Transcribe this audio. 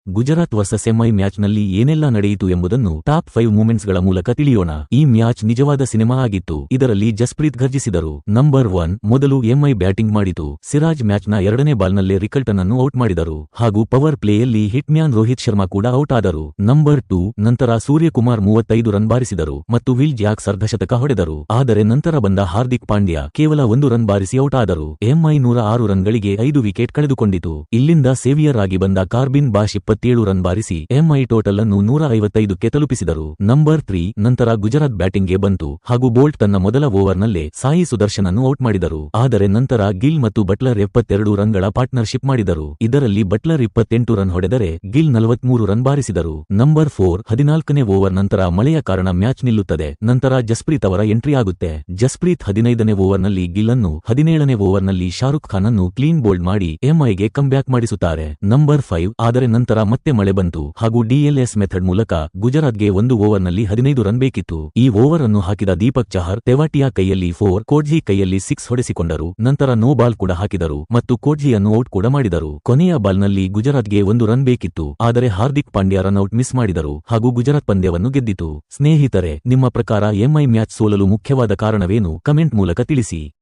Gujarat versus MI ಮ್ಯಾಚ್ನಲ್ಲಿ ಏನೆಲ್ಲ ನಡೆಯಿತು ಎಂಬುದನ್ನು ಟಾಪ್ 5 ಮೂಮೆಂಟ್ಸ್ಗಳ ಮೂಲಕ ತಿಳಿಯೋಣ. ಈ ಮ್ಯಾಚ್ ನಿಜವಾದ ಸಿನಿಮಾ ಆಗಿತ್ತು. ಇದರಲ್ಲಿ ಜಸ್ಪ್ರೀತ್ ಘರ್ಜಿಸಿದರು. ನಂಬರ್ 1 ಮೊದಲು ಎಂಐ ಬ್ಯಾಟಿಂಗ್ ಮಾಡಿತು. ಸಿರಾಜ್ ಮ್ಯಾಚ್ನ ಎರಡನೇ ಬಾಲ್ನಲ್ಲೇ ರಿಕಲ್ಟನ್ ಅನ್ನು ಔಟ್ ಮಾಡಿದರು ಹಾಗೂ ಪವರ್ ಪ್ಲೇಯಲ್ಲಿ ಹಿಟ್ ಮ್ಯಾನ್ ರೋಹಿತ್ ಶರ್ಮಾ ಕೂಡ ಔಟ್ ಆದರು. ನಂಬರ್ 2 ನಂತರ ಸೂರ್ಯಕುಮಾರ್ 35 ರನ್ ಬಾರಿಸಿದರು ಮತ್ತು ವಿಲ್ ಜಾಕ್ಸ್ ಅರ್ಧಶತಕ ಹೊಡೆದರು. ಆದರೆ ನಂತರ ಬಂದ ಹಾರ್ದಿಕ್ ಪಾಂಡ್ಯ ಕೇವಲ 1 ರನ್ ಬಾರಿಸಿ ಔಟ್ ಆದರು. ಎಂಐ 106 ರನ್ಗಳಿಗೆ 5 ವಿಕೆಟ್ ಕಳೆದುಕೊಂಡಿತು. ಇಲ್ಲಿಂದ ಸೇವಿಯರ್ ಆಗಿ ಬಂದ ಕಾರ್ಬಿನ್ ಬಾಷ್ 27 ರನ್ ಬಾರಿಸಿ ಎಂಐ ಟೋಟಲ್ ಅನ್ನು 155ಕ್ಕೆ ತಲುಪಿಸಿದರು. ನಂಬರ್ 3 ನಂತರ ಗುಜರಾತ್ ಬ್ಯಾಟಿಂಗ್ಗೆ ಬಂತು ಹಾಗೂ ಬೋಲ್ಟ್ ತನ್ನ ಮೊದಲ ಓವರ್ನಲ್ಲೇ ಸಾಯಿ ಸುದರ್ಶನ್ ಅನ್ನು ಔಟ್ ಮಾಡಿದರು. ಆದರೆ ನಂತರ ಗಿಲ್ ಮತ್ತು ಬಟ್ಲರ್ 72 ರನ್ಗಳ ಪಾರ್ಟ್ನರ್ಶಿಪ್ ಮಾಡಿದರು. ಇದರಲ್ಲಿ ಬಟ್ಲರ್ 28 ರನ್ ಹೊಡೆದರೆ ಗಿಲ್ 43 ರನ್ ಬಾರಿಸಿದರು. ನಂಬರ್ 4 14ನೇ ಓವರ್ ನಂತರ ಮಳೆಯ ಕಾರಣ ಮ್ಯಾಚ್ ನಿಲ್ಲುತ್ತದೆ. ನಂತರ ಜಸ್ಪ್ರೀತ್ ಅವರ ಎಂಟ್ರಿ ಆಗುತ್ತೆ. ಜಸ್ಪ್ರೀತ್ 15ನೇ ಓವರ್ನಲ್ಲಿ ಗಿಲ್ ಅನ್ನು 17ನೇ ಓವರ್ನಲ್ಲಿ ಶಾರುಖ್ ಖಾನ್ ಅನ್ನು ಕ್ಲೀನ್ ಬೋಲ್ಡ್ ಮಾಡಿ ಎಂಐಗೆ ಕಮ್ಬ್ಯಾಕ್ ಮಾಡಿಸುತ್ತಾರೆ. ನಂಬರ್ 5 ಆದರೆ ನಂತರ ಮತ್ತೆ ಮಳೆ ಬಂತು ಹಾಗೂ ಡಿಎಲ್ಎಸ್ ಮೆಥಡ್ ಮೂಲಕ ಗುಜರಾತ್ಗೆ 1 ಓವರ್ನಲ್ಲಿ 15 ರನ್ ಬೇಕಿತ್ತು. ಈ ಓವರ್ ಅನ್ನು ಹಾಕಿದ ದೀಪಕ್ ಚಹರ್ ತೆವಾಟಿಯಾ ಕೈಯಲ್ಲಿ 4, ಕೋಟ್ಜಿ ಕೈಯಲ್ಲಿ 6 ಹೊಡೆಸಿಕೊಂಡರು. ನಂತರ ನೋ ಬಾಲ್ ಕೂಡ ಹಾಕಿದರು ಮತ್ತು ಕೋಟ್ಜಿಯನ್ನು ಔಟ್ ಕೂಡ ಮಾಡಿದರು. ಕೊನೆಯ ಬಾಲ್ನಲ್ಲಿ ಗುಜರಾತ್ಗೆ 1 ರನ್ ಬೇಕಿತ್ತು. ಆದರೆ Hardik Pandya run out miss ಮಾಡಿದರು ಹಾಗೂ ಗುಜರಾತ್ ಪಂದ್ಯವನ್ನು ಗೆದ್ದಿತು. ಸ್ನೇಹಿತರೆ, ನಿಮ್ಮ ಪ್ರಕಾರ ಎಂಐ ಮ್ಯಾಚ್ ಸೋಲಲು ಮುಖ್ಯವಾದ ಕಾರಣವೇನು? ಕಮೆಂಟ್ ಮೂಲಕ ತಿಳಿಸಿ.